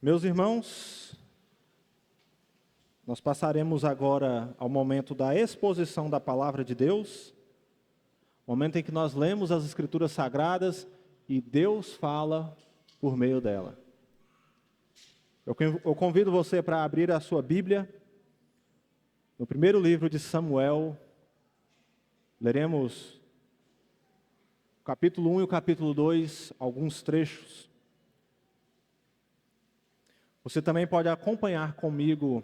Meus irmãos, nós passaremos agora ao momento da exposição da Palavra de Deus, momento em que nós lemos as Escrituras Sagradas e Deus fala por meio dela. Eu convido você para abrir a sua Bíblia, no primeiro livro de Samuel, leremos o capítulo 1 e o capítulo 2, alguns trechos. Você também pode acompanhar comigo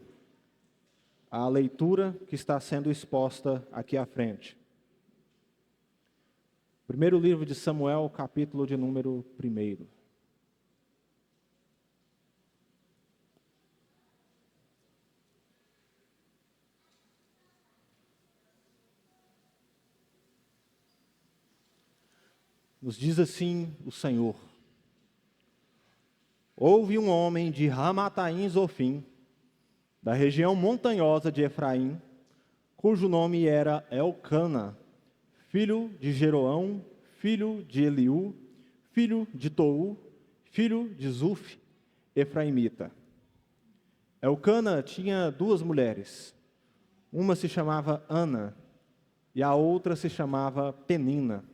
a leitura que está sendo exposta aqui à frente. Primeiro livro de Samuel, capítulo de número 1. Nos diz assim o Senhor: houve um homem de Ramataim Zofim, da região montanhosa de Efraim, cujo nome era Elcana, filho de Jeroão, filho de Eliú, filho de Tou, filho de Zuf, efraimita. Elcana tinha duas mulheres, uma se chamava Ana e a outra se chamava Penina.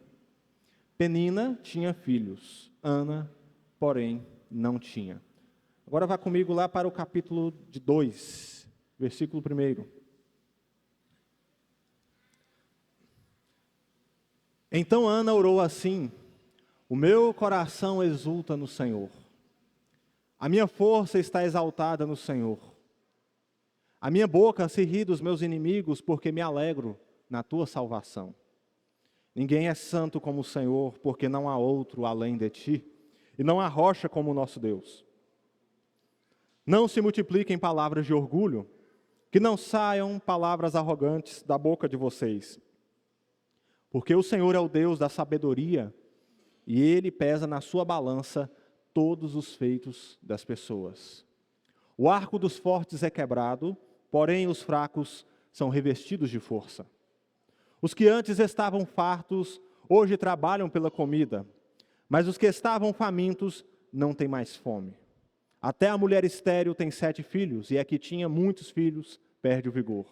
Penina tinha filhos, Ana, porém, não tinha. Agora vá comigo lá para o capítulo 2, versículo 1. Então Ana orou assim: o meu coração exulta no Senhor. A minha força está exaltada no Senhor. A minha boca se ri dos meus inimigos, porque me alegro na tua salvação. Ninguém é santo como o Senhor, porque não há outro além de ti. E não há rocha como o nosso Deus. Não se multipliquem palavras de orgulho, que não saiam palavras arrogantes da boca de vocês. Porque o Senhor é o Deus da sabedoria, e Ele pesa na sua balança todos os feitos das pessoas. O arco dos fortes é quebrado, porém os fracos são revestidos de força. Os que antes estavam fartos, hoje trabalham pela comida. Mas os que estavam famintos não têm mais fome. Até a mulher estéril tem 7 filhos, e a que tinha muitos filhos perde o vigor.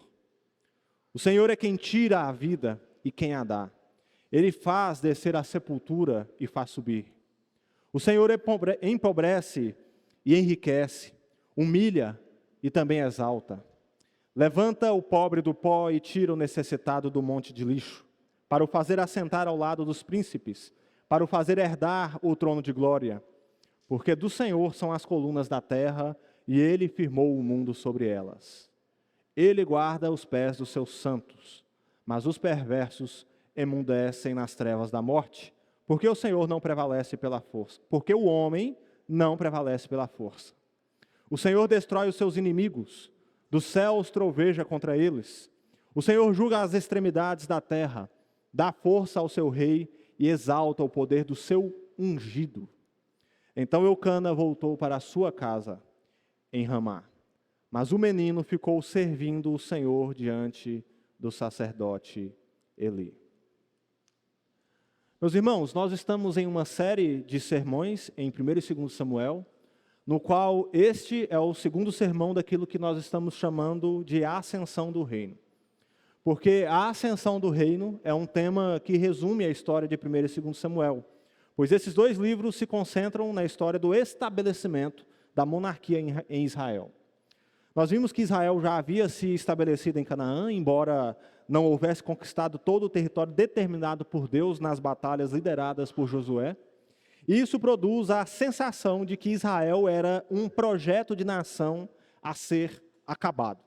O Senhor é quem tira a vida e quem a dá. Ele faz descer a sepultura e faz subir. O Senhor empobrece e enriquece, humilha e também exalta. Levanta o pobre do pó e tira o necessitado do monte de lixo, para o fazer assentar ao lado dos príncipes, para o fazer herdar o trono de glória. Porque do Senhor são as colunas da terra, e Ele firmou o mundo sobre elas. Ele guarda os pés dos seus santos, mas os perversos emudecem nas trevas da morte, porque o Senhor não prevalece pela força, porque o homem não prevalece pela força. O Senhor destrói os seus inimigos, dos céus troveja contra eles. O Senhor julga as extremidades da terra, dá força ao seu rei, e exalta o poder do seu ungido. Então Eucana voltou para a sua casa em Ramá. Mas o menino ficou servindo o Senhor diante do sacerdote Eli. Meus irmãos, nós estamos em uma série de sermões em 1 e 2 Samuel, no qual este é o segundo sermão daquilo que nós estamos chamando de ascensão do reino. Porque a ascensão do reino é um tema que resume a história de 1 e 2 Samuel. Pois esses dois livros se concentram na história do estabelecimento da monarquia em Israel. Nós vimos que Israel já havia se estabelecido em Canaã, embora não houvesse conquistado todo o território determinado por Deus nas batalhas lideradas por Josué. E isso produz a sensação de que Israel era um projeto de nação a ser acabado.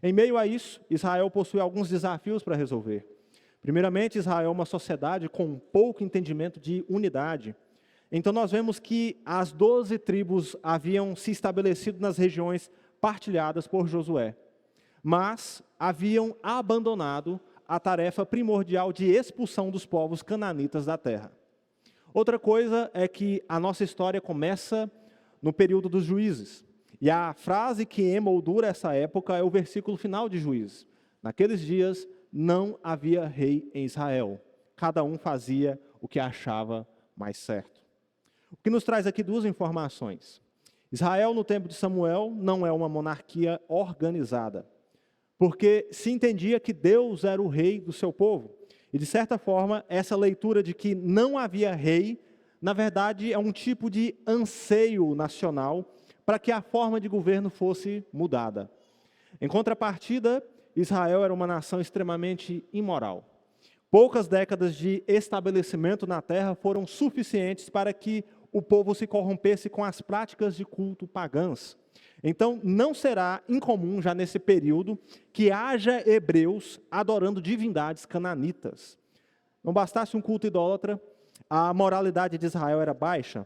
Em meio a isso, Israel possui alguns desafios para resolver. Primeiramente, Israel é uma sociedade com pouco entendimento de unidade. Então nós vemos que as 12 tribos haviam se estabelecido nas regiões partilhadas por Josué, mas haviam abandonado a tarefa primordial de expulsão dos povos cananitas da terra. Outra coisa é que a nossa história começa no período dos juízes. E a frase que emoldura essa época é o versículo final de Juízes. Naqueles dias não havia rei em Israel. Cada um fazia o que achava mais certo. O que nos traz aqui duas informações. Israel, no tempo de Samuel, não é uma monarquia organizada, porque se entendia que Deus era o rei do seu povo. E, de certa forma, essa leitura de que não havia rei, na verdade, é um tipo de anseio nacional para que a forma de governo fosse mudada. Em contrapartida, Israel era uma nação extremamente imoral. Poucas décadas de estabelecimento na terra foram suficientes para que o povo se corrompesse com as práticas de culto pagãs. Então, não será incomum, já nesse período, que haja hebreus adorando divindades cananitas. Não bastasse um culto idólatra, a moralidade de Israel era baixa.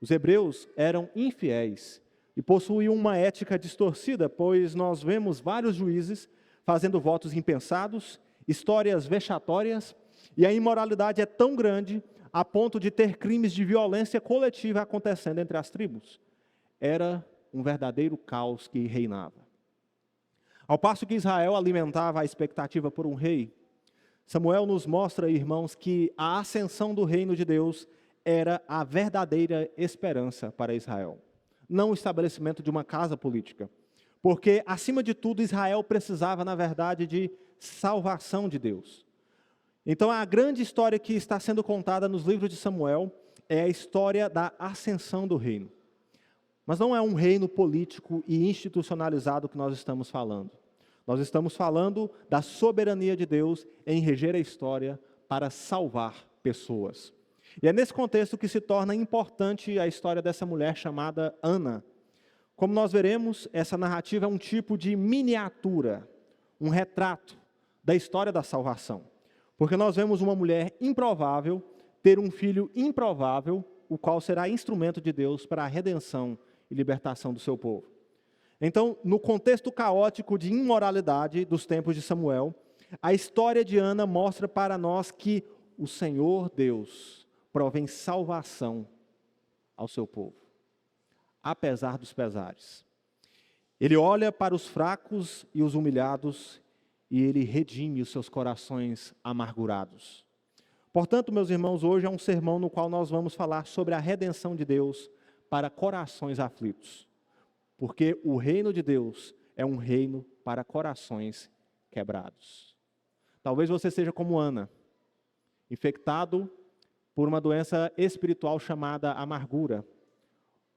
Os hebreus eram infiéis e possuíam uma ética distorcida, pois nós vemos vários juízes fazendo votos impensados, histórias vexatórias, e a imoralidade é tão grande a ponto de ter crimes de violência coletiva acontecendo entre as tribos. Era um verdadeiro caos que reinava. Ao passo que Israel alimentava a expectativa por um rei, Samuel nos mostra, irmãos, que a ascensão do reino de Deus era a verdadeira esperança para Israel, não o estabelecimento de uma casa política. Porque, acima de tudo, Israel precisava, na verdade, de salvação de Deus. Então, a grande história que está sendo contada nos livros de Samuel é a história da ascensão do reino. Mas não é um reino político e institucionalizado que nós estamos falando. Nós estamos falando da soberania de Deus em reger a história para salvar pessoas. E é nesse contexto que se torna importante a história dessa mulher chamada Ana. Como nós veremos, essa narrativa é um tipo de miniatura, um retrato da história da salvação. Porque nós vemos uma mulher improvável ter um filho improvável, o qual será instrumento de Deus para a redenção e libertação do seu povo. Então, no contexto caótico de imoralidade dos tempos de Samuel, a história de Ana mostra para nós que o Senhor Deus provém salvação ao seu povo, apesar dos pesares. Ele olha para os fracos e os humilhados e ele redime os seus corações amargurados. Portanto, meus irmãos, hoje é um sermão no qual nós vamos falar sobre a redenção de Deus para corações aflitos. Porque o reino de Deus é um reino para corações quebrados. Talvez você seja como Ana, infectado por uma doença espiritual chamada amargura,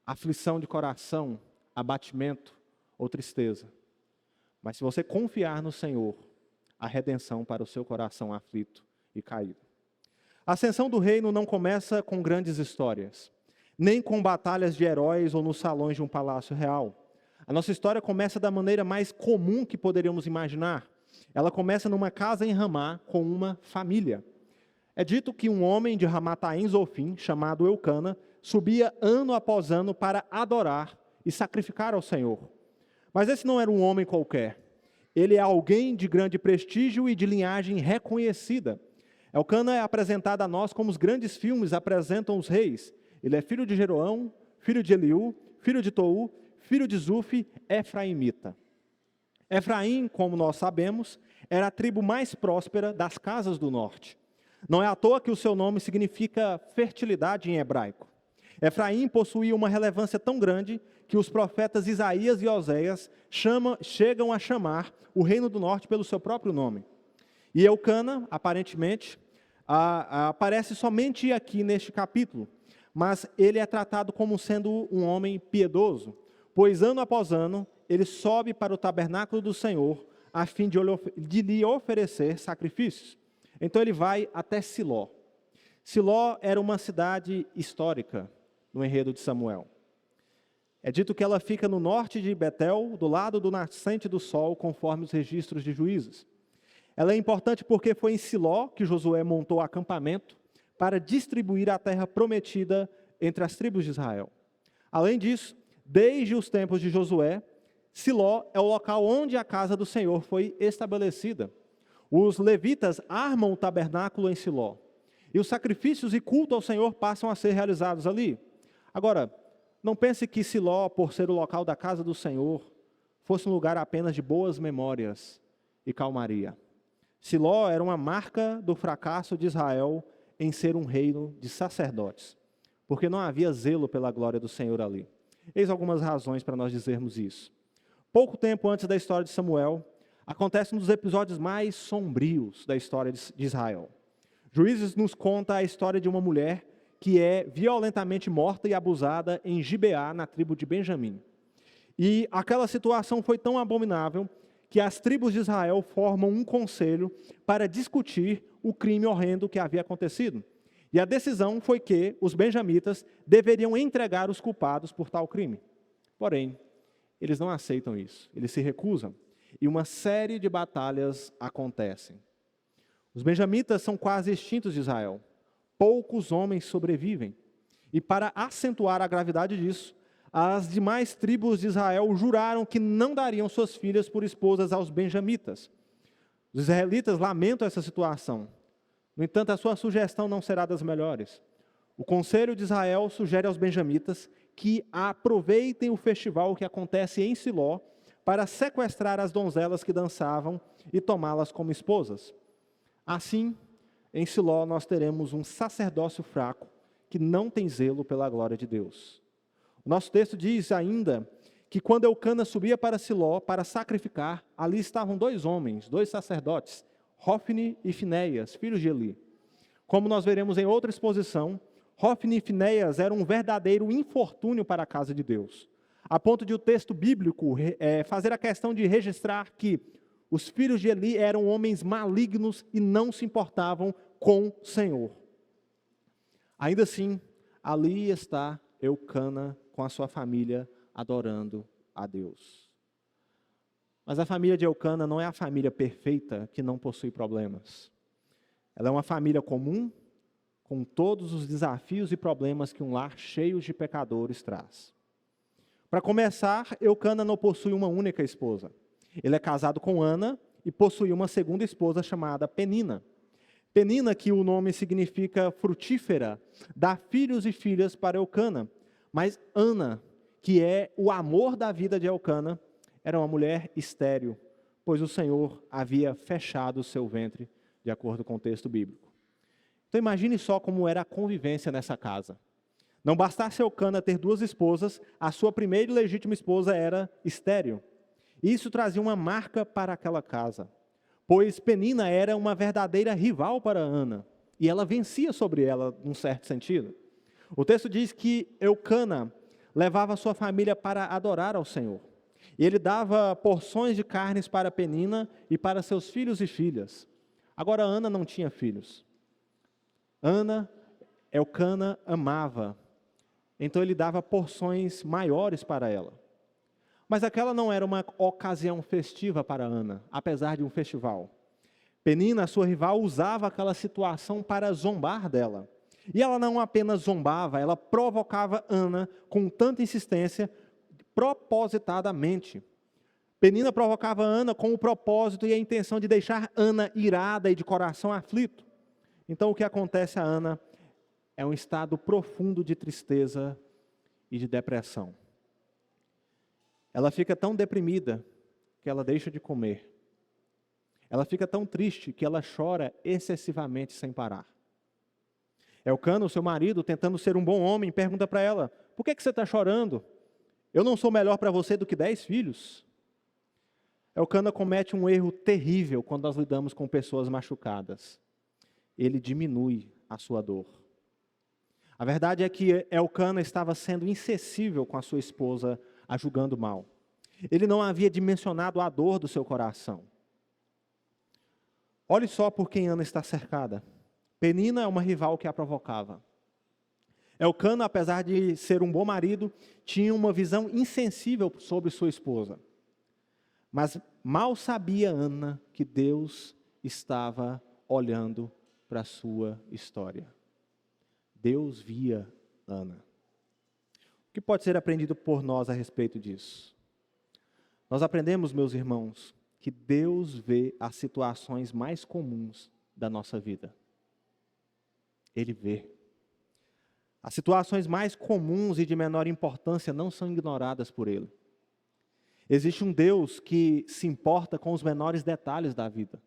aflição de coração, abatimento ou tristeza. Mas se você confiar no Senhor, há redenção para o seu coração aflito e caído. A ascensão do reino não começa com grandes histórias, nem com batalhas de heróis ou nos salões de um palácio real. A nossa história começa da maneira mais comum que poderíamos imaginar. Ela começa numa casa em Ramá com uma família. É dito que um homem de Ramataim Zofim, chamado Eucana, subia ano após ano para adorar e sacrificar ao Senhor. Mas esse não era um homem qualquer. Ele é alguém de grande prestígio e de linhagem reconhecida. Elcana é apresentado a nós como os grandes filmes apresentam os reis. Ele é filho de Jeroão, filho de Eliú, filho de Tou, filho de Zufi, efraimita. Efraim, como nós sabemos, era a tribo mais próspera das casas do norte. Não é à toa que o seu nome significa fertilidade em hebraico. Efraim possuía uma relevância tão grande que os profetas Isaías e Oséias chegam a chamar o reino do norte pelo seu próprio nome. E Eucana, aparentemente, aparece somente aqui neste capítulo, mas ele é tratado como sendo um homem piedoso, pois ano após ano ele sobe para o tabernáculo do Senhor a fim de lhe oferecer sacrifícios. Então ele vai até Siló. Siló era uma cidade histórica no enredo de Samuel. É dito que ela fica no norte de Betel, do lado do nascente do sol, conforme os registros de Juízes. Ela é importante porque foi em Siló que Josué montou acampamento para distribuir a terra prometida entre as tribos de Israel. Além disso, desde os tempos de Josué, Siló é o local onde a casa do Senhor foi estabelecida. Os levitas armam o tabernáculo em Siló, e os sacrifícios e culto ao Senhor passam a ser realizados ali. Agora, não pense que Siló, por ser o local da casa do Senhor, fosse um lugar apenas de boas memórias e calmaria. Siló era uma marca do fracasso de Israel em ser um reino de sacerdotes, porque não havia zelo pela glória do Senhor ali. Eis algumas razões para nós dizermos isso. Pouco tempo antes da história de Samuel, acontece um dos episódios mais sombrios da história de Israel. Juízes nos conta a história de uma mulher que é violentamente morta e abusada em Gibeá, na tribo de Benjamim. E aquela situação foi tão abominável que as tribos de Israel formam um conselho para discutir o crime horrendo que havia acontecido. E a decisão foi que os benjamitas deveriam entregar os culpados por tal crime. Porém, eles não aceitam isso, eles se recusam. E uma série de batalhas acontecem. Os benjamitas são quase extintos de Israel. Poucos homens sobrevivem. E para acentuar a gravidade disso, as demais tribos de Israel juraram que não dariam suas filhas por esposas aos benjamitas. Os israelitas lamentam essa situação. No entanto, a sua sugestão não será das melhores. O Conselho de Israel sugere aos benjamitas que aproveitem o festival que acontece em Siló para sequestrar as donzelas que dançavam e tomá-las como esposas. Assim, em Siló nós teremos um sacerdócio fraco que não tem zelo pela glória de Deus. O nosso texto diz ainda que quando Eucana subia para Siló para sacrificar, ali estavam dois homens, dois sacerdotes, Hofni e Finéias, filhos de Eli. Como nós veremos em outra exposição, Hofni e Finéias eram um verdadeiro infortúnio para a casa de Deus, a ponto de o texto bíblico fazer a questão de registrar que os filhos de Eli eram homens malignos e não se importavam com o Senhor. Ainda assim, ali está Eucana com a sua família adorando a Deus. Mas a família de Eucana não é a família perfeita que não possui problemas. Ela é uma família comum, com todos os desafios e problemas que um lar cheio de pecadores traz. Para começar, Eucana não possui uma única esposa. Ele é casado com Ana e possui uma segunda esposa chamada Penina. Penina, que o nome significa frutífera, dá filhos e filhas para Eucana. Mas Ana, que é o amor da vida de Eucana, era uma mulher estéril, pois o Senhor havia fechado o seu ventre, de acordo com o texto bíblico. Então imagine só como era a convivência nessa casa. Não bastasse Eucana ter duas esposas, a sua primeira e legítima esposa era estéril. Isso trazia uma marca para aquela casa, pois Penina era uma verdadeira rival para Ana, e ela vencia sobre ela, num certo sentido. O texto diz que Eucana levava sua família para adorar ao Senhor. E ele dava porções de carnes para Penina e para seus filhos e filhas. Agora Ana não tinha filhos. Eucana amava. Então ele dava porções maiores para ela. Mas aquela não era uma ocasião festiva para Ana, apesar de um festival. Penina, sua rival, usava aquela situação para zombar dela. E ela não apenas zombava, ela provocava Ana com tanta insistência, propositadamente. Penina provocava Ana com o propósito e a intenção de deixar Ana irada e de coração aflito. Então o que acontece a Ana é um estado profundo de tristeza e de depressão. Ela fica tão deprimida que ela deixa de comer. Ela fica tão triste que ela chora excessivamente sem parar. Eucana, o seu marido, tentando ser um bom homem, pergunta para ela: por que você está chorando? Eu não sou melhor para você do que 10 filhos? Eucana comete um erro terrível quando nós lidamos com pessoas machucadas. Ele diminui a sua dor. A verdade é que Eucana estava sendo insensível com a sua esposa, a julgando mal. Ele não havia dimensionado a dor do seu coração. Olhe só por quem Ana está cercada. Penina é uma rival que a provocava. Eucana, apesar de ser um bom marido, tinha uma visão insensível sobre sua esposa. Mas mal sabia Ana que Deus estava olhando para a sua história. Deus via Ana. O que pode ser aprendido por nós a respeito disso? Nós aprendemos, meus irmãos, que Deus vê as situações mais comuns da nossa vida. Ele vê. As situações mais comuns e de menor importância não são ignoradas por Ele. Existe um Deus que se importa com os menores detalhes da vida.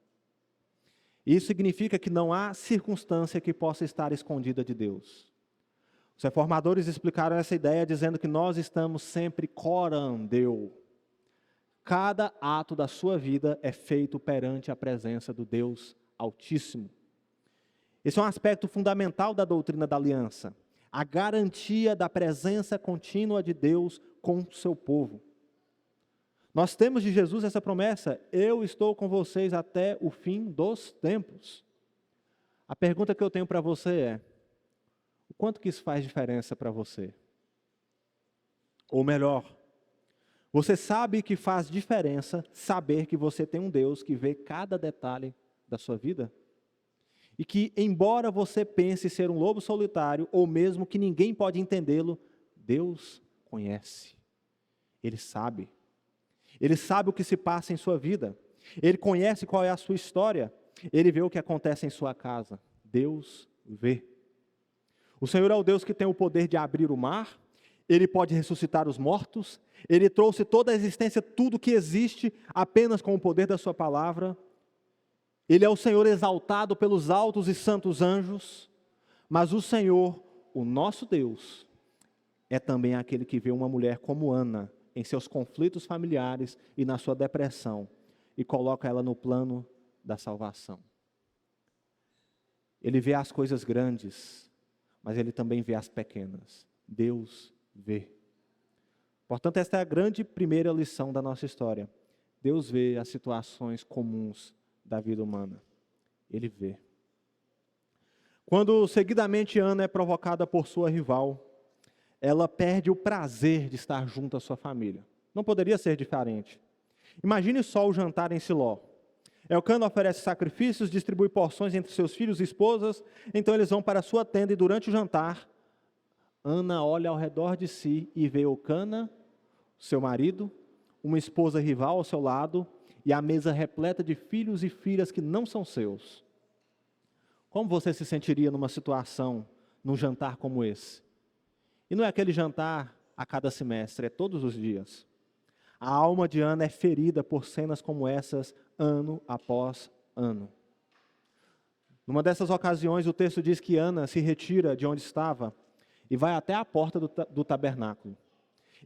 Isso significa que não há circunstância que possa estar escondida de Deus. Os reformadores explicaram essa ideia dizendo que nós estamos sempre corandeu. Cada ato da sua vida é feito perante a presença do Deus Altíssimo. Esse é um aspecto fundamental da doutrina da aliança, a garantia da presença contínua de Deus com o seu povo. Nós temos de Jesus essa promessa: eu estou com vocês até o fim dos tempos. A pergunta que eu tenho para você é: o quanto que isso faz diferença para você? Ou melhor, você sabe que faz diferença saber que você tem um Deus que vê cada detalhe da sua vida? E que, embora você pense ser um lobo solitário, ou mesmo que ninguém pode entendê-lo, Deus conhece. Ele sabe. Ele sabe o que se passa em sua vida. Ele conhece qual é a sua história. Ele vê o que acontece em sua casa. Deus vê. O Senhor é o Deus que tem o poder de abrir o mar. Ele pode ressuscitar os mortos. Ele trouxe toda a existência, tudo que existe, apenas com o poder da sua palavra. Ele é o Senhor exaltado pelos altos e santos anjos. Mas o Senhor, o nosso Deus, é também aquele que vê uma mulher como Ana, em seus conflitos familiares e na sua depressão, e coloca ela no plano da salvação. Ele vê as coisas grandes, mas Ele também vê as pequenas. Deus vê. Portanto, esta é a grande primeira lição da nossa história. Deus vê as situações comuns da vida humana. Ele vê. Quando seguidamente Ana é provocada por sua rival, ela perde o prazer de estar junto à sua família. Não poderia ser diferente. Imagine só o jantar em Siló. Elcana oferece sacrifícios, distribui porções entre seus filhos e esposas, então eles vão para a sua tenda e durante o jantar, Ana olha ao redor de si e vê Elcana, seu marido, uma esposa rival ao seu lado e a mesa repleta de filhos e filhas que não são seus. Como você se sentiria numa situação, num jantar como esse? E não é aquele jantar a cada semestre, é todos os dias. A alma de Ana é ferida por cenas como essas, ano após ano. Numa dessas ocasiões, o texto diz que Ana se retira de onde estava e vai até a porta do tabernáculo.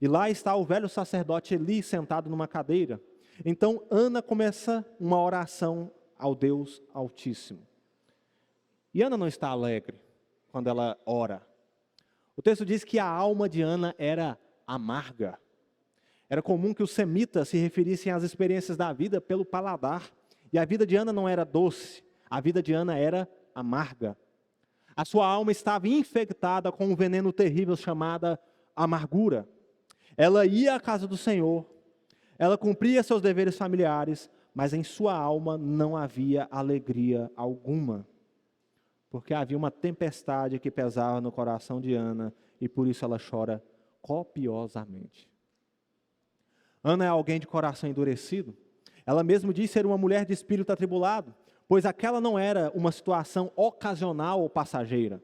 E lá está o velho sacerdote Eli sentado numa cadeira. Então Ana começa uma oração ao Deus Altíssimo. E Ana não está alegre quando ela ora. O texto diz que a alma de Ana era amarga. Era comum que os semitas se referissem às experiências da vida pelo paladar. E a vida de Ana não era doce, a vida de Ana era amarga. A sua alma estava infectada com um veneno terrível chamado amargura. Ela ia à casa do Senhor, ela cumpria seus deveres familiares, mas em sua alma não havia alegria alguma. Porque havia uma tempestade que pesava no coração de Ana e por isso ela chora copiosamente. Ana é alguém de coração endurecido. Ela mesma diz ser uma mulher de espírito atribulado, pois aquela não era uma situação ocasional ou passageira.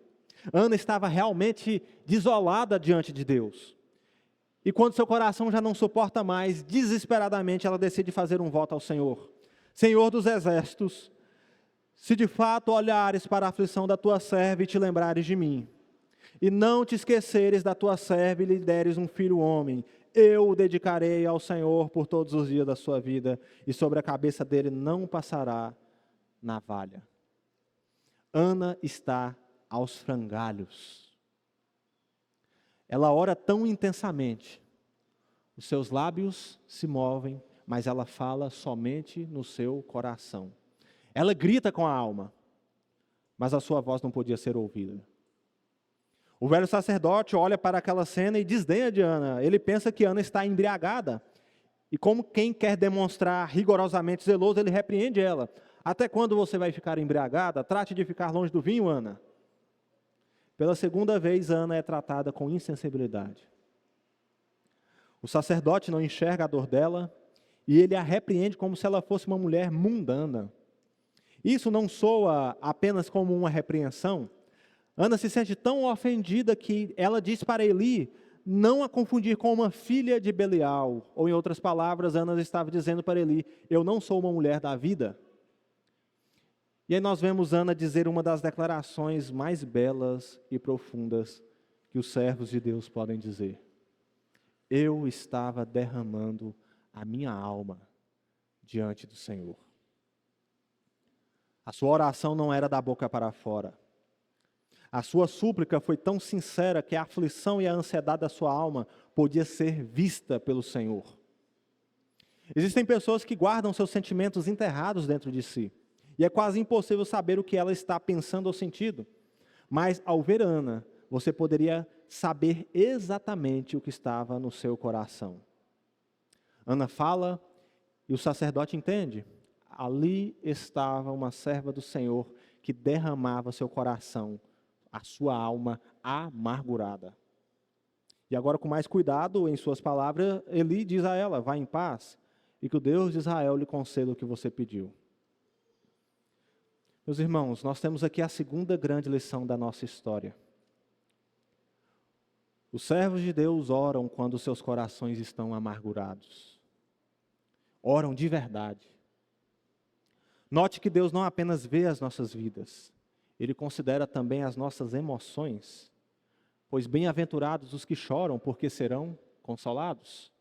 Ana estava realmente desolada diante de Deus. E quando seu coração já não suporta mais, desesperadamente ela decide fazer um voto ao Senhor. Senhor dos exércitos, se de fato olhares para a aflição da tua serva e te lembrares de mim, e não te esqueceres da tua serva e lhe deres um filho homem, eu o dedicarei ao Senhor por todos os dias da sua vida, e sobre a cabeça dele não passará navalha. Ana está aos frangalhos. Ela ora tão intensamente, os seus lábios se movem, mas ela fala somente no seu coração. Ela grita com a alma, mas a sua voz não podia ser ouvida. O velho sacerdote olha para aquela cena e desdenha de Ana. Ele pensa que Ana está embriagada. E como quem quer demonstrar rigorosamente zeloso, ele repreende ela. Até quando você vai ficar embriagada? Trate de ficar longe do vinho, Ana. Pela segunda vez, Ana é tratada com insensibilidade. O sacerdote não enxerga a dor dela e ele a repreende como se ela fosse uma mulher mundana. Isso não soa apenas como uma repreensão. Ana se sente tão ofendida que ela diz para Eli não a confundir com uma filha de Belial. Ou em outras palavras, Ana estava dizendo para Eli, eu não sou uma mulher da vida. E aí nós vemos Ana dizer uma das declarações mais belas e profundas que os servos de Deus podem dizer: eu estava derramando a minha alma diante do Senhor. A sua oração não era da boca para fora. A sua súplica foi tão sincera que a aflição e a ansiedade da sua alma podia ser vista pelo Senhor. Existem pessoas que guardam seus sentimentos enterrados dentro de si, e é quase impossível saber o que ela está pensando ou sentindo. Mas ao ver Ana, você poderia saber exatamente o que estava no seu coração. Ana fala e o sacerdote entende. Ali estava uma serva do Senhor que derramava seu coração, a sua alma amargurada. E agora, com mais cuidado em suas palavras, Eli diz a ela: vá em paz, e que o Deus de Israel lhe conceda o que você pediu. Meus irmãos, nós temos aqui a segunda grande lição da nossa história. Os servos de Deus oram quando seus corações estão amargurados. Oram de verdade. Note que Deus não apenas vê as nossas vidas, Ele considera também as nossas emoções. Pois bem-aventurados os que choram, porque serão consolados.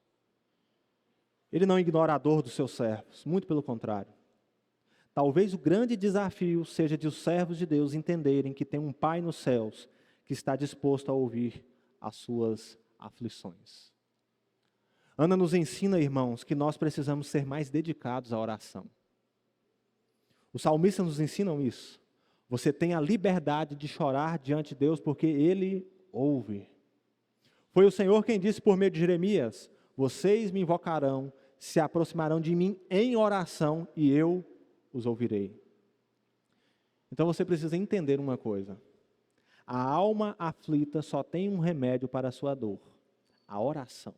Ele não ignora a dor dos seus servos, muito pelo contrário. Talvez o grande desafio seja de os servos de Deus entenderem que tem um Pai nos céus que está disposto a ouvir as suas aflições. Ana nos ensina, irmãos, que nós precisamos ser mais dedicados à oração. Os salmistas nos ensinam isso. Você tem a liberdade de chorar diante de Deus porque Ele ouve. Foi o Senhor quem disse por meio de Jeremias: vocês me invocarão, se aproximarão de mim em oração e eu os ouvirei. Então você precisa entender uma coisa: a alma aflita só tem um remédio para a sua dor: a oração.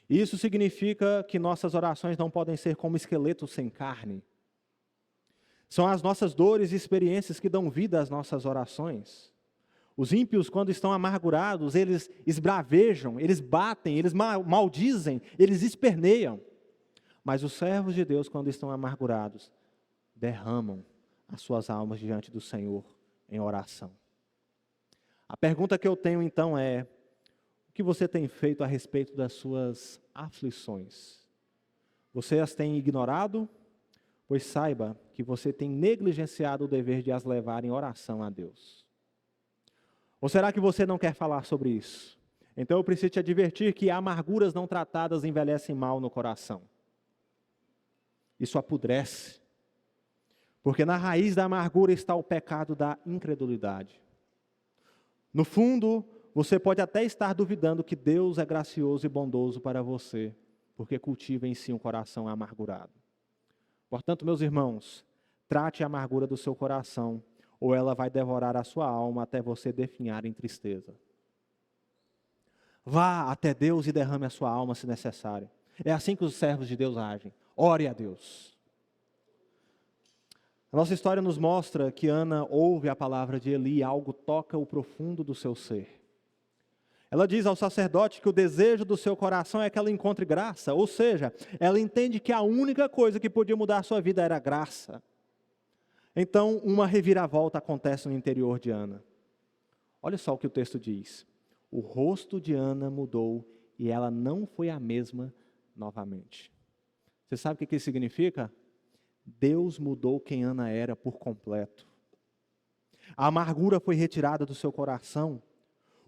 Isso significa que nossas orações não podem ser como esqueletos sem carne. São as nossas dores e experiências que dão vida às nossas orações. Os ímpios, quando estão amargurados, eles esbravejam, eles batem, eles maldizem, eles esperneiam. Mas os servos de Deus, quando estão amargurados, derramam as suas almas diante do Senhor em oração. A pergunta que eu tenho então é: o que você tem feito a respeito das suas aflições? Você as tem ignorado? Pois saiba que você tem negligenciado o dever de as levar em oração a Deus. Ou será que você não quer falar sobre isso? Então eu preciso te advertir que amarguras não tratadas envelhecem mal no coração. Isso apodrece. Porque na raiz da amargura está o pecado da incredulidade. No fundo, você pode até estar duvidando que Deus é gracioso e bondoso para você, porque cultiva em si um coração amargurado. Portanto, meus irmãos, trate a amargura do seu coração, ou ela vai devorar a sua alma até você definhar em tristeza. Vá até Deus e derrame a sua alma se necessário. É assim que os servos de Deus agem. Ore a Deus. A nossa história nos mostra que Ana ouve a palavra de Eli e algo toca o profundo do seu ser. Ela diz ao sacerdote que o desejo do seu coração é que ela encontre graça, ou seja, ela entende que a única coisa que podia mudar a sua vida era a graça. Então, uma reviravolta acontece no interior de Ana. Olha só o que o texto diz. O rosto de Ana mudou e ela não foi a mesma novamente. Você sabe o que isso significa? Deus mudou quem Ana era por completo. A amargura foi retirada do seu coração.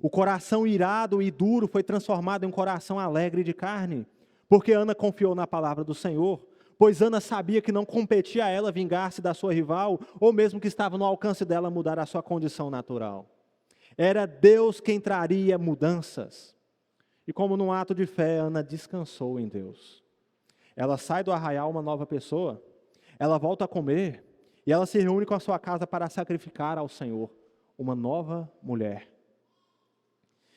O coração irado e duro foi transformado em um coração alegre de carne, porque Ana confiou na palavra do Senhor, pois Ana sabia que não competia a ela vingar-se da sua rival, ou mesmo que estava no alcance dela mudar a sua condição natural. Era Deus quem traria mudanças. E como num ato de fé, Ana descansou em Deus. Ela sai do arraial uma nova pessoa, ela volta a comer, e ela se reúne com a sua casa para sacrificar ao Senhor uma nova mulher.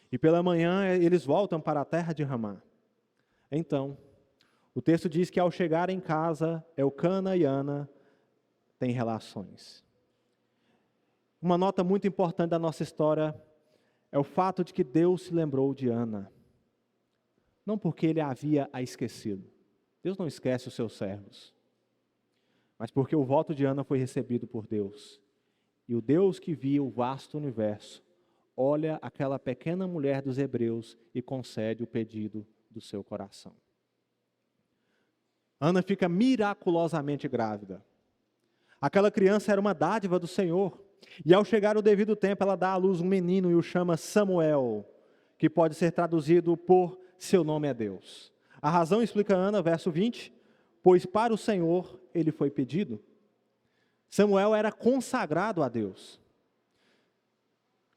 E pela manhã eles voltam para a terra de Ramá. Então, o texto diz que ao chegar em casa, Elcana e Ana têm relações. Uma nota muito importante da nossa história é o fato de que Deus se lembrou de Ana. Não porque Ele havia a esquecido. Deus não esquece os seus servos. Mas porque o voto de Ana foi recebido por Deus. E o Deus que via o vasto universo olha aquela pequena mulher dos hebreus e concede o pedido do seu coração. Ana fica miraculosamente grávida. Aquela criança era uma dádiva do Senhor. E ao chegar o devido tempo, ela dá à luz um menino e o chama Samuel, que pode ser traduzido por seu nome é Deus. A razão, explica Ana, verso 20, pois para o Senhor ele foi pedido. Samuel era consagrado a Deus.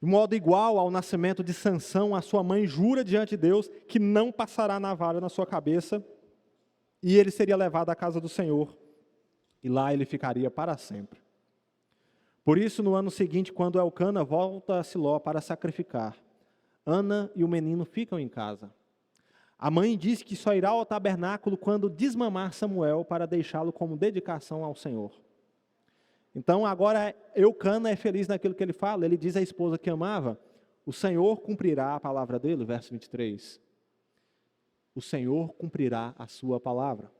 De modo igual ao nascimento de Sansão, a sua mãe jura diante de Deus que não passará navalha na sua cabeça e ele seria levado à casa do Senhor e lá ele ficaria para sempre. Por isso, no ano seguinte, quando Elcana volta a Siló para sacrificar, Ana e o menino ficam em casa. A mãe diz que só irá ao tabernáculo quando desmamar Samuel para deixá-lo como dedicação ao Senhor. Então agora Elcana é feliz naquilo que ele fala, ele diz à esposa que amava, o Senhor cumprirá a palavra dele, verso 23. O Senhor cumprirá a sua palavra.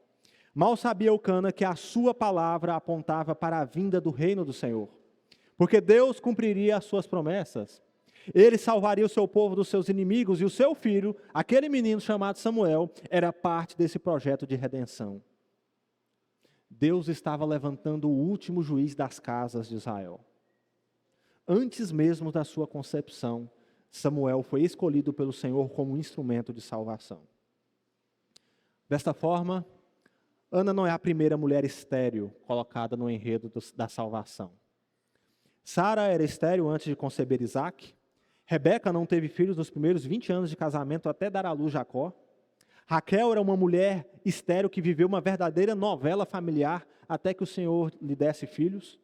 Mal sabia Elcana que a sua palavra apontava para a vinda do reino do Senhor, porque Deus cumpriria as suas promessas. Ele salvaria o seu povo dos seus inimigos e o seu filho, aquele menino chamado Samuel, era parte desse projeto de redenção. Deus estava levantando o último juiz das casas de Israel. Antes mesmo da sua concepção, Samuel foi escolhido pelo Senhor como instrumento de salvação. Desta forma, Ana não é a primeira mulher estéril colocada no enredo da salvação. Sara era estéril antes de conceber Isaque. Rebeca não teve filhos nos primeiros 20 anos de casamento até dar à luz Jacó. Raquel era uma mulher estéril que viveu uma verdadeira novela familiar até que o Senhor lhe desse filhos.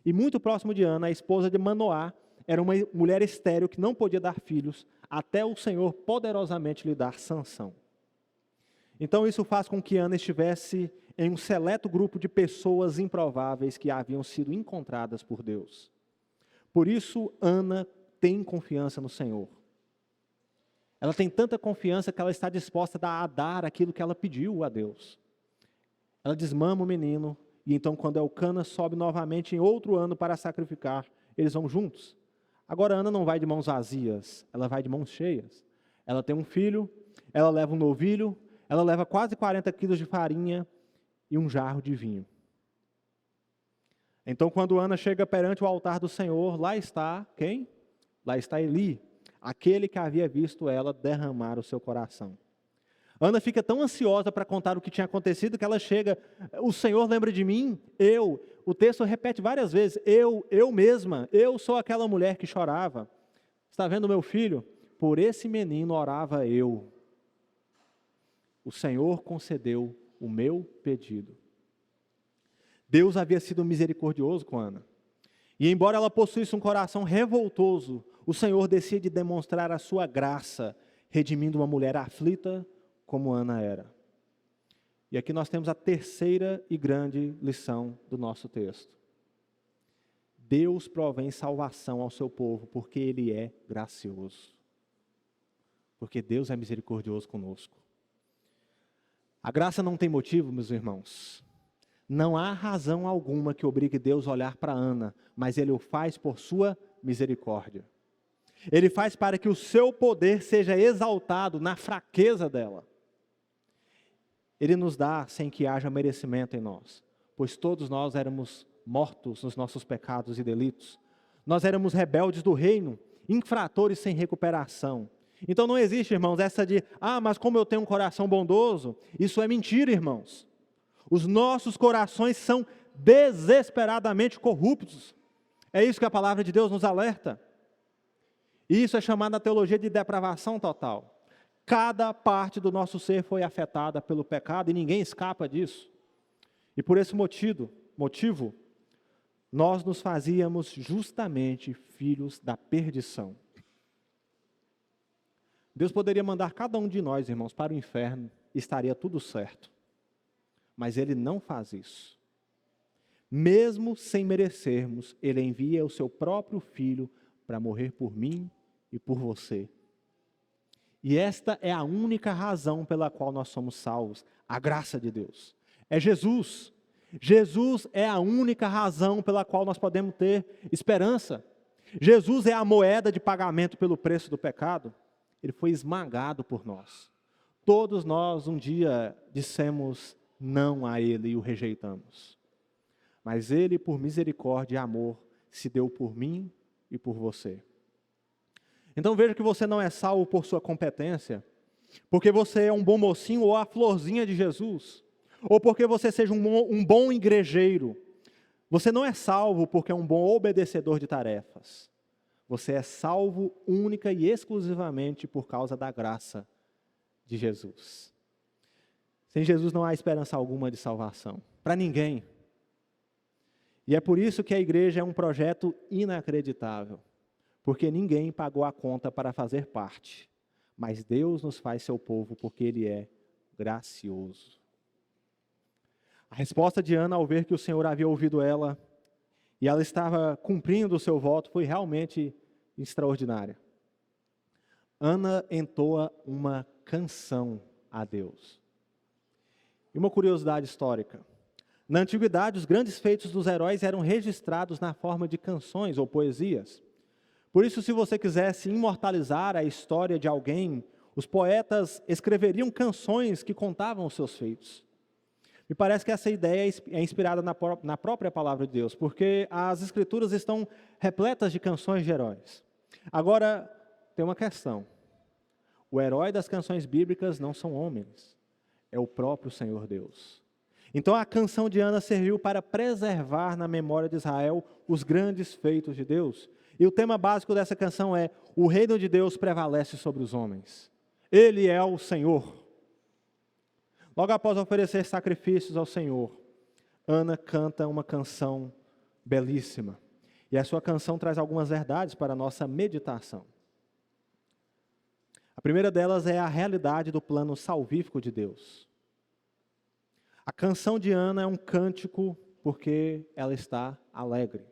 E muito próximo de Ana, a esposa de Manoá, era uma mulher estéril que não podia dar filhos até o Senhor poderosamente lhe dar Sansão. Então isso faz com que Ana estivesse em um seleto grupo de pessoas improváveis que haviam sido encontradas por Deus. Por isso Ana tem confiança no Senhor. Ela tem tanta confiança que ela está disposta a dar aquilo que ela pediu a Deus. Ela desmama o menino, e então quando Elcana sobe novamente em outro ano para sacrificar, eles vão juntos. Agora Ana não vai de mãos vazias, ela vai de mãos cheias. Ela tem um filho, ela leva um novilho, ela leva quase 40 quilos de farinha e um jarro de vinho. Então quando Ana chega perante o altar do Senhor, lá está quem? Lá está Eli, aquele que havia visto ela derramar o seu coração. Ana fica tão ansiosa para contar o que tinha acontecido que ela chega, o Senhor lembra de mim? O texto repete várias vezes, eu mesma, eu sou aquela mulher que chorava. Está vendo meu filho? Por esse menino orava eu. O Senhor concedeu o meu pedido. Deus havia sido misericordioso com Ana. E embora ela possuísse um coração revoltoso, o Senhor decide demonstrar a sua graça, redimindo uma mulher aflita como Ana era. E aqui nós temos a terceira e grande lição do nosso texto. Deus provém salvação ao seu povo porque Ele é gracioso. Porque Deus é misericordioso conosco. A graça não tem motivo, meus irmãos. Não há razão alguma que obrigue Deus a olhar para Ana, mas Ele o faz por sua misericórdia. Ele faz para que o seu poder seja exaltado na fraqueza dela. Ele nos dá sem que haja merecimento em nós, pois todos nós éramos mortos nos nossos pecados e delitos. Nós éramos rebeldes do reino, infratores sem recuperação. Então não existe, irmãos, essa de, mas como eu tenho um coração bondoso, isso é mentira, irmãos. Os nossos corações são desesperadamente corruptos. É isso que a palavra de Deus nos alerta. E isso é chamado na teologia de depravação total. Cada parte do nosso ser foi afetada pelo pecado e ninguém escapa disso. E por esse motivo, nós nos fazíamos justamente filhos da perdição. Deus poderia mandar cada um de nós, irmãos, para o inferno e estaria tudo certo. Mas Ele não faz isso. Mesmo sem merecermos, Ele envia o seu próprio Filho para morrer por mim e por você. E esta é a única razão pela qual nós somos salvos, a graça de Deus. É Jesus. Jesus é a única razão pela qual nós podemos ter esperança. Jesus é a moeda de pagamento pelo preço do pecado. Ele foi esmagado por nós. Todos nós um dia dissemos não a Ele e o rejeitamos. Mas Ele, por misericórdia e amor, se deu por mim e por você. Então veja que você não é salvo por sua competência, porque você é um bom mocinho ou a florzinha de Jesus, ou porque você seja um bom igrejeiro. Você não é salvo porque é um bom obedecedor de tarefas. Você é salvo única e exclusivamente por causa da graça de Jesus. Sem Jesus não há esperança alguma de salvação, para ninguém. E é por isso que a igreja é um projeto inacreditável, porque ninguém pagou a conta para fazer parte, mas Deus nos faz seu povo porque Ele é gracioso. A resposta de Ana ao ver que o Senhor havia ouvido ela, e ela estava cumprindo o seu voto, foi realmente extraordinária. Ana entoa uma canção a Deus. E uma curiosidade histórica. Na antiguidade, os grandes feitos dos heróis eram registrados na forma de canções ou poesias. Por isso, se você quisesse imortalizar a história de alguém, os poetas escreveriam canções que contavam os seus feitos. Me parece que essa ideia é inspirada na própria palavra de Deus, porque as escrituras estão repletas de canções de heróis. Agora, tem uma questão. O herói das canções bíblicas não são homens, é o próprio Senhor Deus. Então a canção de Ana serviu para preservar na memória de Israel os grandes feitos de Deus. E o tema básico dessa canção é: o reino de Deus prevalece sobre os homens. Ele é o Senhor. Logo após oferecer sacrifícios ao Senhor, Ana canta uma canção belíssima. E a sua canção traz algumas verdades para a nossa meditação. A primeira delas é a realidade do plano salvífico de Deus. A canção de Ana é um cântico porque ela está alegre.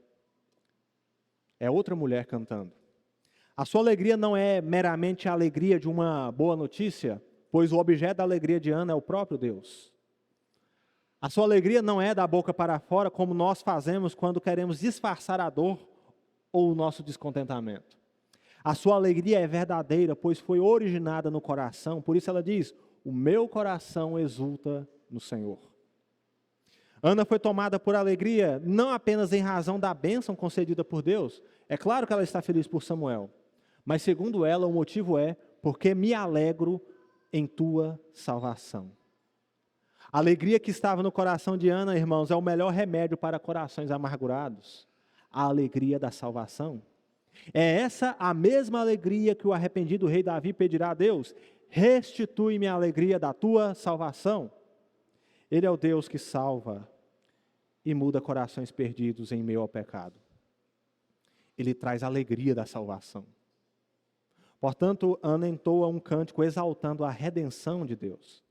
É outra mulher cantando. A sua alegria não é meramente a alegria de uma boa notícia, pois o objeto da alegria de Ana é o próprio Deus. A sua alegria não é da boca para fora, como nós fazemos quando queremos disfarçar a dor ou o nosso descontentamento. A sua alegria é verdadeira, pois foi originada no coração. Por isso ela diz: o meu coração exulta no Senhor. Ana foi tomada por alegria, não apenas em razão da bênção concedida por Deus. É claro que ela está feliz por Samuel. Mas segundo ela, o motivo é: porque me alegro em tua salvação. A alegria que estava no coração de Ana, irmãos, é o melhor remédio para corações amargurados. A alegria da salvação. É essa a mesma alegria que o arrependido rei Davi pedirá a Deus: restitui-me a alegria da tua salvação. Ele é o Deus que salva e muda corações perdidos em meio ao pecado. Ele traz a alegria da salvação. Portanto, Ana entoa um cântico exaltando a redenção de Deus.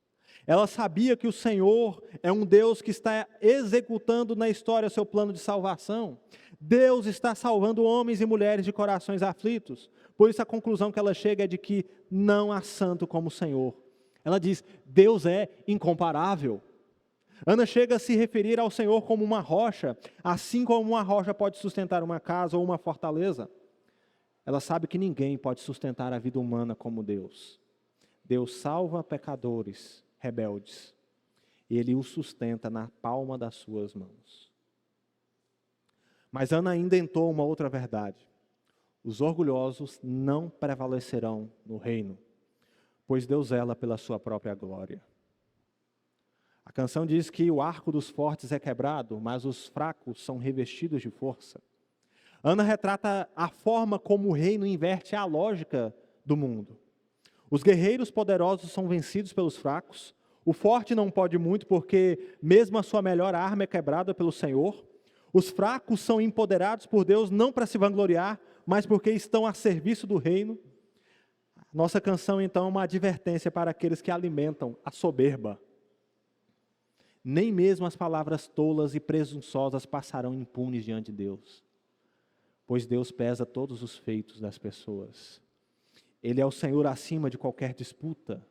Ela sabia que o Senhor é um Deus que está executando na história seu plano de salvação. Deus está salvando homens e mulheres de corações aflitos. Por isso a conclusão que ela chega é de que não há santo como o Senhor. Ela diz: Deus é incomparável. Ana chega a se referir ao Senhor como uma rocha, assim como uma rocha pode sustentar uma casa ou uma fortaleza. Ela sabe que ninguém pode sustentar a vida humana como Deus. Deus salva pecadores rebeldes. E Ele o sustenta na palma das suas mãos. Mas Ana ainda entoa uma outra verdade. Os orgulhosos não prevalecerão no reino, pois Deus zela pela sua própria glória. A canção diz que o arco dos fortes é quebrado, mas os fracos são revestidos de força. Ana retrata a forma como o reino inverte a lógica do mundo. Os guerreiros poderosos são vencidos pelos fracos. O forte não pode muito porque mesmo a sua melhor arma é quebrada pelo Senhor. Os fracos são empoderados por Deus não para se vangloriar, mas porque estão a serviço do reino. Nossa canção então é uma advertência para aqueles que alimentam a soberba. Nem mesmo as palavras tolas e presunçosas passarão impunes diante de Deus, pois Deus pesa todos os feitos das pessoas. Ele é o Senhor acima de qualquer disputa.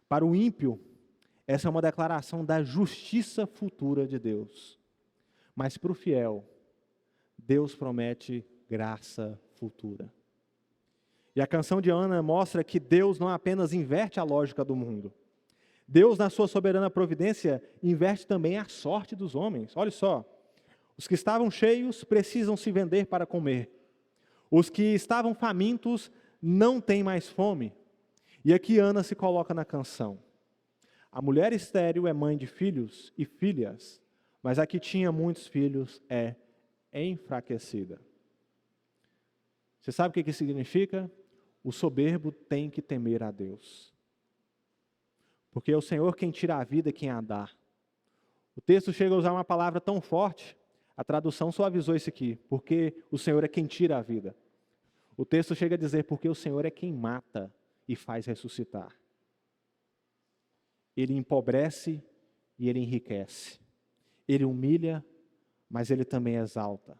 Para o ímpio, essa é uma declaração da justiça futura de Deus. Mas para o fiel, Deus promete graça futura. E a canção de Ana mostra que Deus não apenas inverte a lógica do mundo. Deus, na sua soberana providência, inverte também a sorte dos homens. Olha só, os que estavam cheios precisam se vender para comer. Os que estavam famintos não têm mais fome. E aqui Ana se coloca na canção. A mulher estéril é mãe de filhos e filhas, mas a que tinha muitos filhos é enfraquecida. Você sabe o que isso significa? O soberbo tem que temer a Deus. Porque é o Senhor quem tira a vida e quem a dá. O texto chega a usar uma palavra tão forte, a tradução suavizou isso aqui, porque o Senhor é quem tira a vida. O texto chega a dizer, porque o Senhor é quem mata e faz ressuscitar. Ele empobrece e Ele enriquece. Ele humilha, mas Ele também exalta.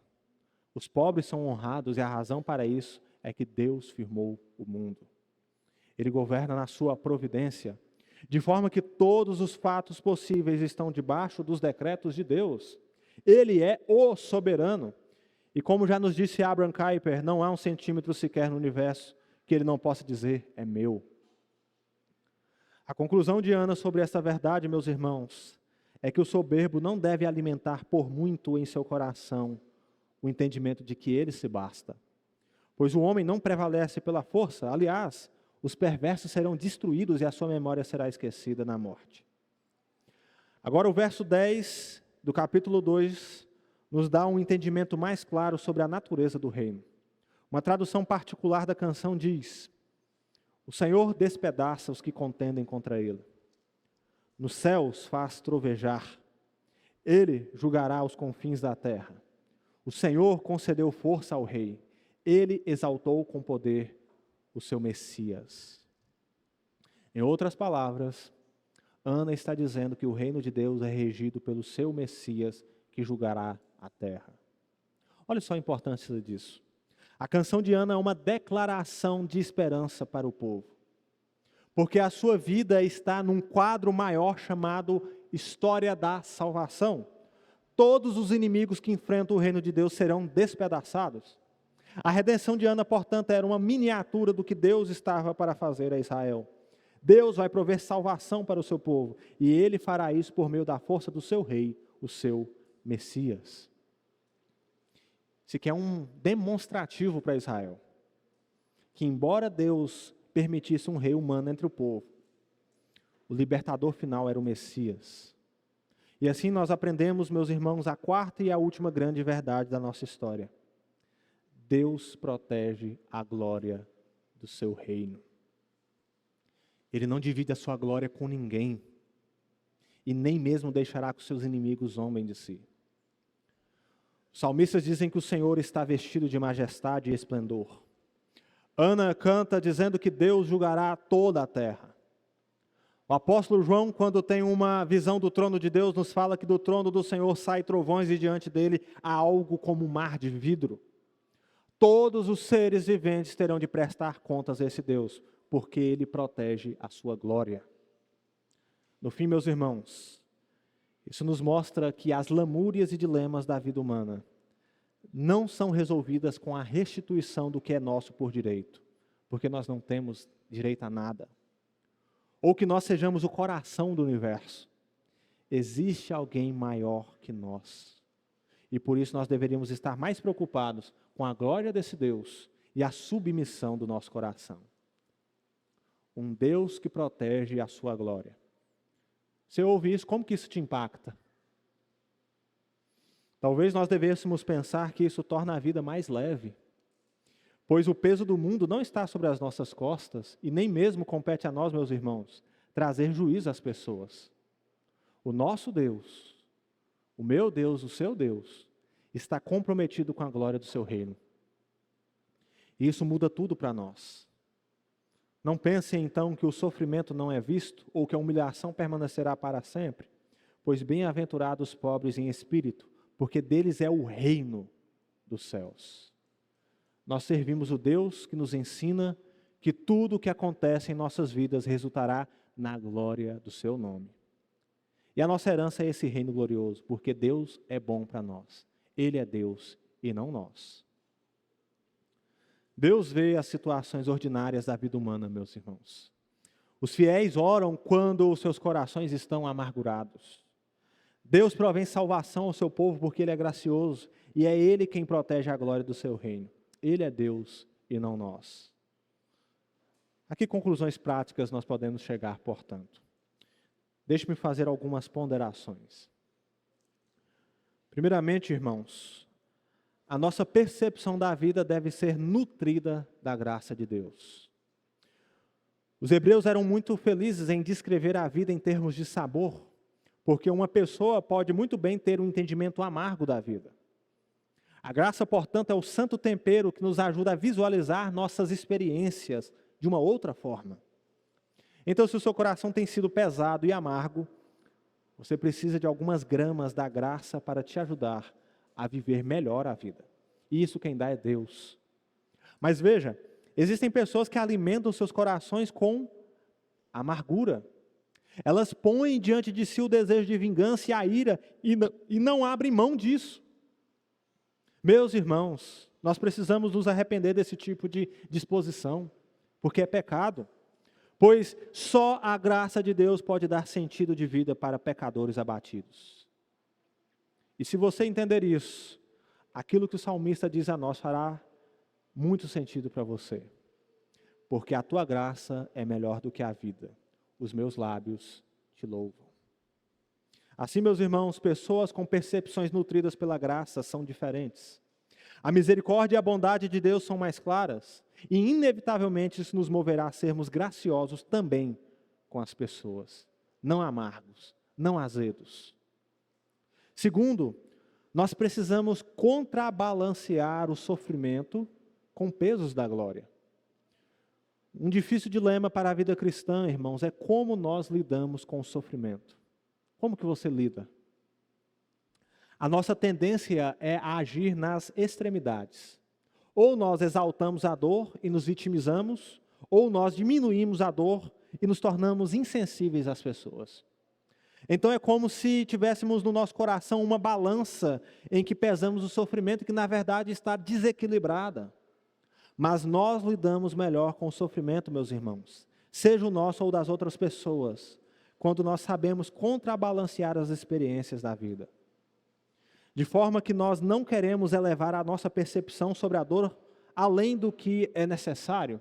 Os pobres são honrados e a razão para isso é que Deus firmou o mundo. Ele governa na sua providência, de forma que todos os fatos possíveis estão debaixo dos decretos de Deus. Ele é o soberano. E como já nos disse Abraham Kuyper, não há um centímetro sequer no universo que ele não possa dizer, é meu. A conclusão de Ana sobre essa verdade, meus irmãos, é que o soberbo não deve alimentar por muito em seu coração o entendimento de que ele se basta. Pois o homem não prevalece pela força, aliás, os perversos serão destruídos e a sua memória será esquecida na morte. Agora o verso 10 do capítulo 2 nos dá um entendimento mais claro sobre a natureza do reino. Uma tradução particular da canção diz: o Senhor despedaça os que contendem contra ele. Nos céus faz trovejar. Ele julgará os confins da terra. O Senhor concedeu força ao rei. Ele exaltou com poder o seu Messias. Em outras palavras, Ana está dizendo que o reino de Deus é regido pelo seu Messias, que julgará a terra. Olha só a importância disso. A canção de Ana é uma declaração de esperança para o povo. Porque a sua vida está num quadro maior chamado História da Salvação. Todos os inimigos que enfrentam o reino de Deus serão despedaçados. A redenção de Ana, portanto, era uma miniatura do que Deus estava para fazer a Israel. Deus vai prover salvação para o seu povo, e Ele fará isso por meio da força do seu rei, o seu Messias. Isso aqui é um demonstrativo para Israel, que embora Deus permitisse um rei humano entre o povo, o libertador final era o Messias. E assim nós aprendemos, meus irmãos, a quarta e a última grande verdade da nossa história. Deus protege a glória do seu reino. Ele não divide a sua glória com ninguém, e nem mesmo deixará que seus inimigos zombem de si. Os salmistas dizem que o Senhor está vestido de majestade e esplendor. Ana canta dizendo que Deus julgará toda a terra. O apóstolo João, quando tem uma visão do trono de Deus, nos fala que do trono do Senhor saem trovões e diante dele há algo como um mar de vidro. Todos os seres viventes terão de prestar contas a esse Deus, porque Ele protege a sua glória. No fim, meus irmãos, isso nos mostra que as lamúrias e dilemas da vida humana não são resolvidas com a restituição do que é nosso por direito, porque nós não temos direito a nada. Ou que nós sejamos o coração do universo. Existe alguém maior que nós. E por isso nós deveríamos estar mais preocupados com a glória desse Deus e a submissão do nosso coração. Um Deus que protege a sua glória. Você ouve isso, como que isso te impacta? Talvez nós devêssemos pensar que isso torna a vida mais leve, pois o peso do mundo não está sobre as nossas costas e nem mesmo compete a nós, meus irmãos, trazer juízo às pessoas. O nosso Deus, o meu Deus, o seu Deus, está comprometido com a glória do seu reino. E isso muda tudo para nós. Não pensem então que o sofrimento não é visto ou que a humilhação permanecerá para sempre, pois bem-aventurados os pobres em espírito, porque deles é o reino dos céus. Nós servimos o Deus que nos ensina que tudo o que acontece em nossas vidas resultará na glória do seu nome. E a nossa herança é esse reino glorioso, porque Deus é bom para nós. Ele é Deus e não nós. Deus vê as situações ordinárias da vida humana, meus irmãos. Os fiéis oram quando os seus corações estão amargurados. Deus provém salvação ao seu povo porque Ele é gracioso e é Ele quem protege a glória do seu reino. Ele é Deus e não nós. A que conclusões práticas nós podemos chegar, portanto? Deixe-me fazer algumas ponderações. Primeiramente, irmãos, a nossa percepção da vida deve ser nutrida da graça de Deus. Os hebreus eram muito felizes em descrever a vida em termos de sabor, porque uma pessoa pode muito bem ter um entendimento amargo da vida. A graça, portanto, é o santo tempero que nos ajuda a visualizar nossas experiências de uma outra forma. Então, se o seu coração tem sido pesado e amargo, você precisa de algumas gramas da graça para te ajudar a viver melhor a vida. E isso quem dá é Deus. Mas veja, existem pessoas que alimentam seus corações com amargura. Elas põem diante de si o desejo de vingança e a ira e não abrem mão disso. Meus irmãos, nós precisamos nos arrepender desse tipo de disposição, porque é pecado. Pois só a graça de Deus pode dar sentido de vida para pecadores abatidos. E se você entender isso, aquilo que o salmista diz a nós fará muito sentido para você. Porque a tua graça é melhor do que a vida. Os meus lábios te louvam. Assim, meus irmãos, pessoas com percepções nutridas pela graça são diferentes. A misericórdia e a bondade de Deus são mais claras. E inevitavelmente isso nos moverá a sermos graciosos também com as pessoas. Não amargos, não azedos. Segundo, nós precisamos contrabalancear o sofrimento com pesos da glória. Um difícil dilema para a vida cristã, irmãos, é como nós lidamos com o sofrimento. Como que você lida? A nossa tendência é a agir nas extremidades. Ou nós exaltamos a dor e nos vitimizamos, ou nós diminuímos a dor e nos tornamos insensíveis às pessoas. Então é como se tivéssemos no nosso coração uma balança em que pesamos o sofrimento que na verdade está desequilibrada. Mas nós lidamos melhor com o sofrimento, meus irmãos, seja o nosso ou das outras pessoas, quando nós sabemos contrabalancear as experiências da vida. De forma que nós não queremos elevar a nossa percepção sobre a dor além do que é necessário,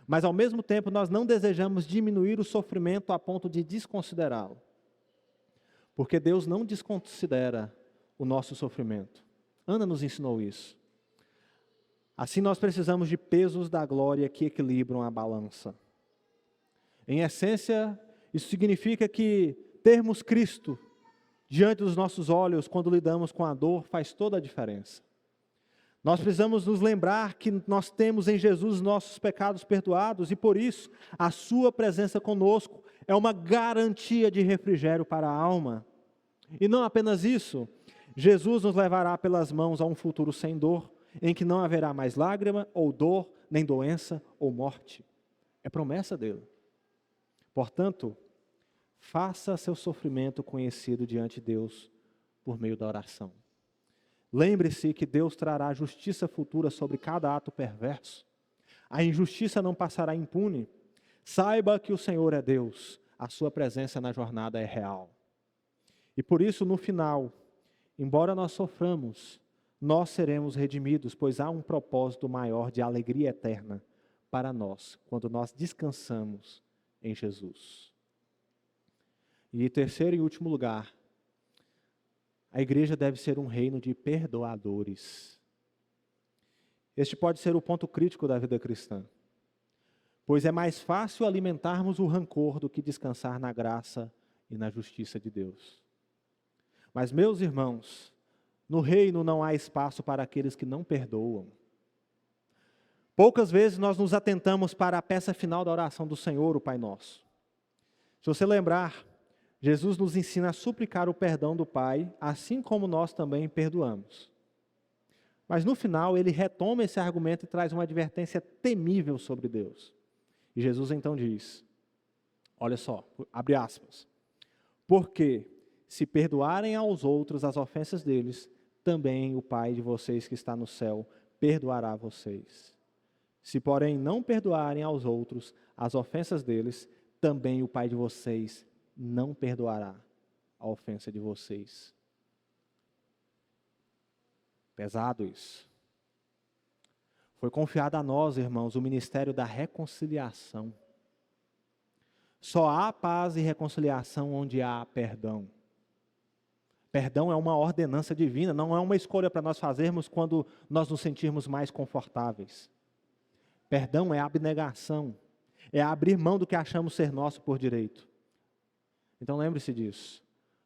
mas ao mesmo tempo nós não desejamos diminuir o sofrimento a ponto de desconsiderá-lo. Porque Deus não desconsidera o nosso sofrimento. Ana nos ensinou isso. Assim nós precisamos de pesos da glória que equilibram a balança. Em essência, isso significa que termos Cristo diante dos nossos olhos, quando lidamos com a dor, faz toda a diferença. Nós precisamos nos lembrar que nós temos em Jesus nossos pecados perdoados e por isso a sua presença conosco é uma garantia de refrigério para a alma. E não apenas isso, Jesus nos levará pelas mãos a um futuro sem dor, em que não haverá mais lágrima ou dor, nem doença ou morte. É promessa dele. Portanto, faça seu sofrimento conhecido diante de Deus por meio da oração. Lembre-se que Deus trará justiça futura sobre cada ato perverso. A injustiça não passará impune. Saiba que o Senhor é Deus, a sua presença na jornada é real. E por isso, no final, embora nós soframos, nós seremos redimidos, pois há um propósito maior de alegria eterna para nós, quando nós descansamos em Jesus. E em terceiro e último lugar, a igreja deve ser um reino de perdoadores. Este pode ser o ponto crítico da vida cristã, pois é mais fácil alimentarmos o rancor do que descansar na graça e na justiça de Deus. Mas, meus irmãos, no reino não há espaço para aqueles que não perdoam. Poucas vezes nós nos atentamos para a peça final da oração do Senhor, o Pai Nosso. Se você lembrar, Jesus nos ensina a suplicar o perdão do Pai, assim como nós também perdoamos. Mas no final ele retoma esse argumento e traz uma advertência temível sobre Deus. E Jesus então diz, olha só, abre aspas, porque se perdoarem aos outros as ofensas deles, também o Pai de vocês que está no céu perdoará vocês. Se, porém, não perdoarem aos outros as ofensas deles, também o Pai de vocês não perdoará a ofensa de vocês. Pesado isso. Foi confiado a nós, irmãos, o ministério da reconciliação. Só há paz e reconciliação onde há perdão. Perdão é uma ordenança divina, não é uma escolha para nós fazermos quando nós nos sentirmos mais confortáveis. Perdão é abnegação, é abrir mão do que achamos ser nosso por direito. Então lembre-se disso.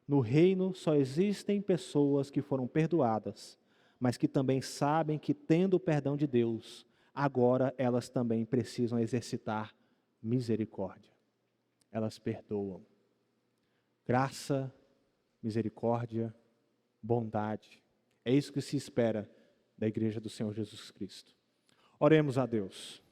No reino só existem pessoas que foram perdoadas, mas que também sabem que, tendo o perdão de Deus, agora elas também precisam exercitar misericórdia. Elas perdoam. Graça, misericórdia, bondade. É isso que se espera da igreja do Senhor Jesus Cristo. Oremos a Deus.